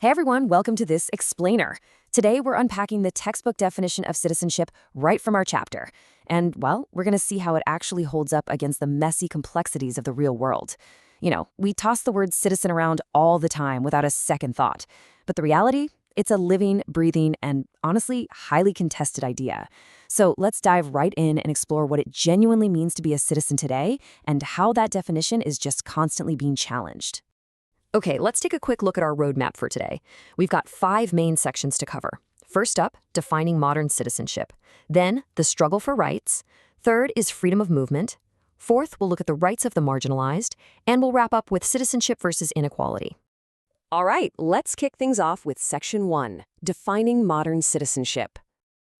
Hey everyone, welcome to this explainer. Today we're unpacking the textbook definition of citizenship right from our chapter. And, well, we're going to see how it actually holds up against the messy complexities of the real world. We toss the word citizen around all the time without a second thought. But the reality? It's a living, breathing, and honestly, highly contested idea. So let's dive right in and explore what it genuinely means to be a citizen today and how that definition is just constantly being challenged. Okay, let's take a quick look at our roadmap for today. We've got 5 main sections to cover. First up, defining modern citizenship. Then, the struggle for rights. Third is freedom of movement. Fourth, we'll look at the rights of the marginalized. And we'll wrap up with citizenship versus inequality. All right, let's kick things off with Section 1, defining modern citizenship.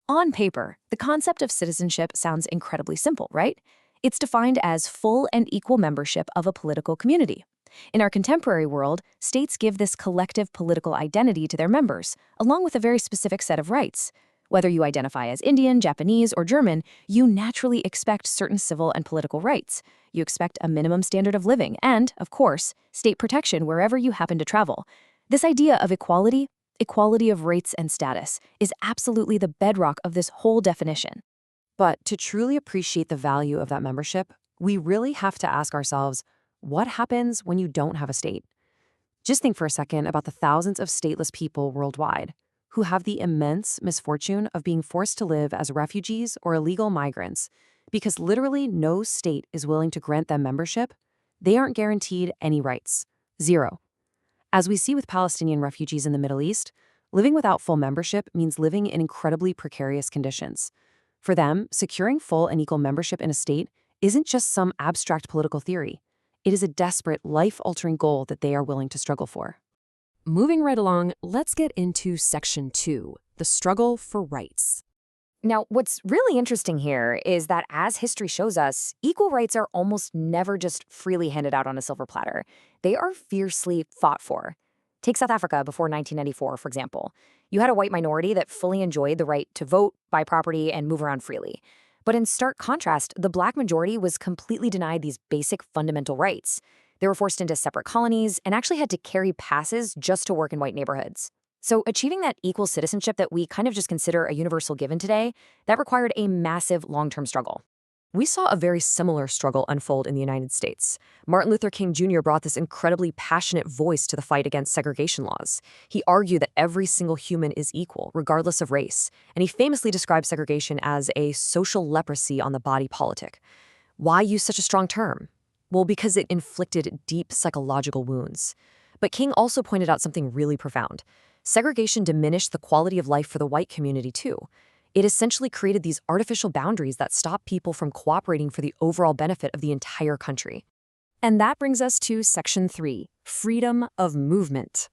On paper, the concept of citizenship sounds incredibly simple, right? It's defined as full and equal membership of a political community. In our contemporary world, states give this collective political identity to their members, along with a very specific set of rights. Whether you identify as Indian, Japanese, or German, you naturally expect certain civil and political rights. You expect a minimum standard of living and, of course, state protection wherever you happen to travel. This idea of equality of rates and status, is absolutely the bedrock of this whole definition. But to truly appreciate the value of that membership, we really have to ask ourselves, what happens when you don't have a state? Just think for a second about the thousands of stateless people worldwide who have the immense misfortune of being forced to live as refugees or illegal migrants because literally no state is willing to grant them membership. They aren't guaranteed any rights. Zero. As we see with Palestinian refugees in the Middle East, living without full membership means living in incredibly precarious conditions. For them, securing full and equal membership in a state isn't just some abstract political theory. It is a desperate, life-altering goal that they are willing to struggle for. Moving right along, let's get into Section 2, the struggle for rights. Now, what's really interesting here is that as history shows us, equal rights are almost never just freely handed out on a silver platter. They are fiercely fought for. Take South Africa before 1994, for example. You had a white minority that fully enjoyed the right to vote, buy property, and move around freely. But in stark contrast, the black majority was completely denied these basic fundamental rights. They were forced into separate colonies and actually had to carry passes just to work in white neighborhoods. So achieving that equal citizenship that we kind of just consider a universal given today, that required a massive long-term struggle. We saw a very similar struggle unfold in the United States. Martin Luther King Jr. brought this incredibly passionate voice to the fight against segregation laws. He argued that every single human is equal, regardless of race, and he famously described segregation as a social leprosy on the body politic. Why use such a strong term? Well, because it inflicted deep psychological wounds. But King also pointed out something really profound. Segregation diminished the quality of life for the white community, too. It essentially created these artificial boundaries that stop people from cooperating for the overall benefit of the entire country. And that brings us to Section 3, freedom of movement.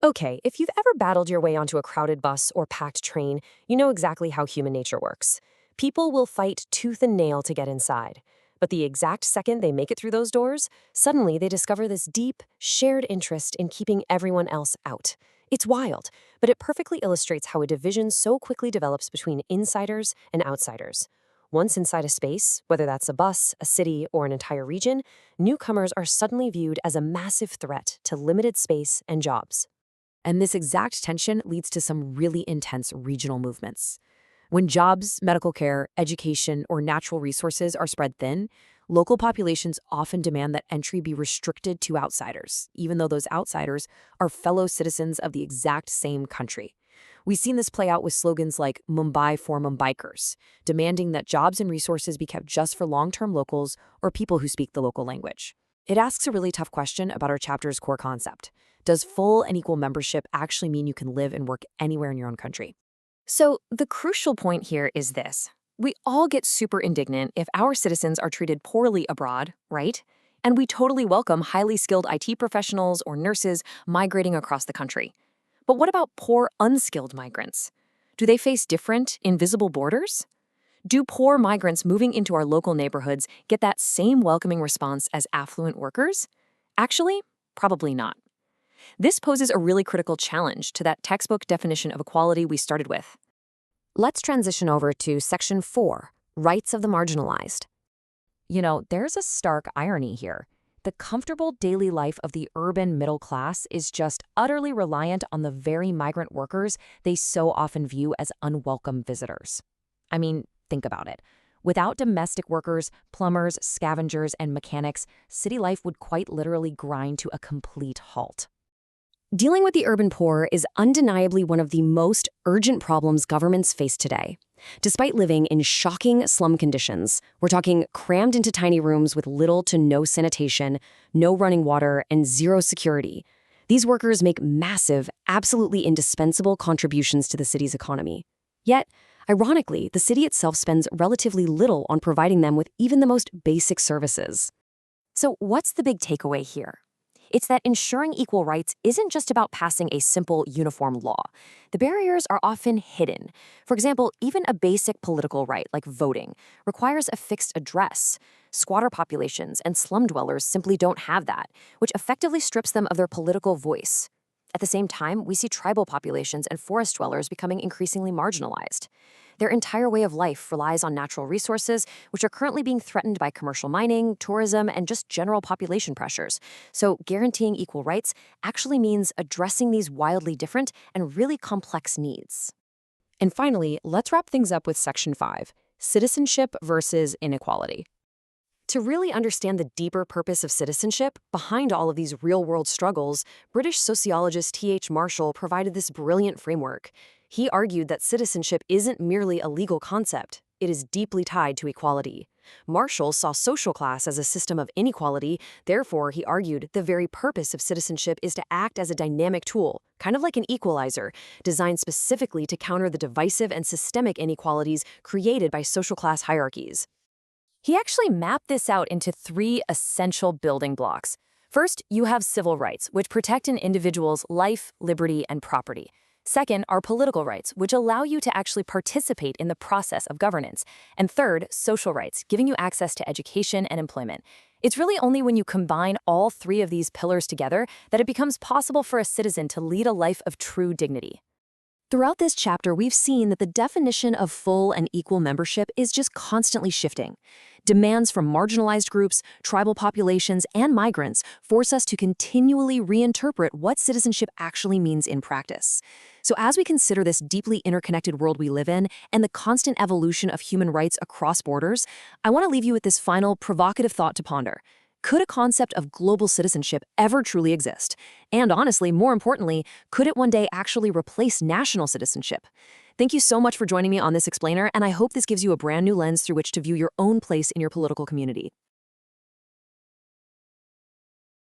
Okay, if you've ever battled your way onto a crowded bus or packed train, you know exactly how human nature works. People will fight tooth and nail to get inside. But the exact second they make it through those doors, suddenly they discover this deep, shared interest in keeping everyone else out. It's wild, but it perfectly illustrates how a division so quickly develops between insiders and outsiders. Once inside a space, whether that's a bus, a city, or an entire region, newcomers are suddenly viewed as a massive threat to limited space and jobs. And this exact tension leads to some really intense regional movements. When jobs, medical care, education, or natural resources are spread thin, local populations often demand that entry be restricted to outsiders, even though those outsiders are fellow citizens of the exact same country. We've seen this play out with slogans like Mumbai for Mumbaikars, demanding that jobs and resources be kept just for long-term locals or people who speak the local language. It asks a really tough question about our chapter's core concept. Does full and equal membership actually mean you can live and work anywhere in your own country? So the crucial point here is this. We all get super indignant if our citizens are treated poorly abroad, right? And we totally welcome highly skilled IT professionals or nurses migrating across the country. But what about poor, unskilled migrants? Do they face different, invisible borders? Do poor migrants moving into our local neighborhoods get that same welcoming response as affluent workers? Actually, probably not. This poses a really critical challenge to that textbook definition of equality we started with. Let's transition over to Section 4, rights of the marginalized. There's a stark irony here. the comfortable daily life of the urban middle class is just utterly reliant on the very migrant workers they so often view as unwelcome visitors. I mean, think about it. Without domestic workers, plumbers, scavengers, and mechanics, city life would quite literally grind to a complete halt. Dealing with the urban poor is undeniably one of the most urgent problems governments face today. Despite living in shocking slum conditions, we're talking crammed into tiny rooms with little to no sanitation, no running water, and zero security, these workers make massive, absolutely indispensable contributions to the city's economy. Yet, ironically, the city itself spends relatively little on providing them with even the most basic services. So what's the big takeaway here? It's that ensuring equal rights isn't just about passing a simple, uniform law. The barriers are often hidden. For example, even a basic political right, like voting, requires a fixed address. Squatter populations and slum dwellers simply don't have that, which effectively strips them of their political voice. At the same time, we see tribal populations and forest dwellers becoming increasingly marginalized. Their entire way of life relies on natural resources, which are currently being threatened by commercial mining, tourism, and just general population pressures. So guaranteeing equal rights actually means addressing these wildly different and really complex needs. And finally, let's wrap things up with Section 5, Citizenship versus Inequality. To really understand the deeper purpose of citizenship behind all of these real-world struggles, British sociologist T.H. Marshall provided this brilliant framework. He argued that citizenship isn't merely a legal concept, it is deeply tied to equality. Marshall saw social class as a system of inequality, therefore, he argued the very purpose of citizenship is to act as a dynamic tool, kind of like an equalizer, designed specifically to counter the divisive and systemic inequalities created by social class hierarchies. He actually mapped this out into 3 essential building blocks. First, you have civil rights, which protect an individual's life, liberty, and property. Second are political rights, which allow you to actually participate in the process of governance. And third, social rights, giving you access to education and employment. It's really only when you combine all 3 of these pillars together that it becomes possible for a citizen to lead a life of true dignity. Throughout this chapter, we've seen that the definition of full and equal membership is just constantly shifting. Demands from marginalized groups, tribal populations, and migrants force us to continually reinterpret what citizenship actually means in practice. So as we consider this deeply interconnected world we live in and the constant evolution of human rights across borders, I want to leave you with this final provocative thought to ponder. Could a concept of global citizenship ever truly exist? And honestly, more importantly, could it one day actually replace national citizenship? Thank you so much for joining me on this explainer, and I hope this gives you a brand new lens through which to view your own place in your political community.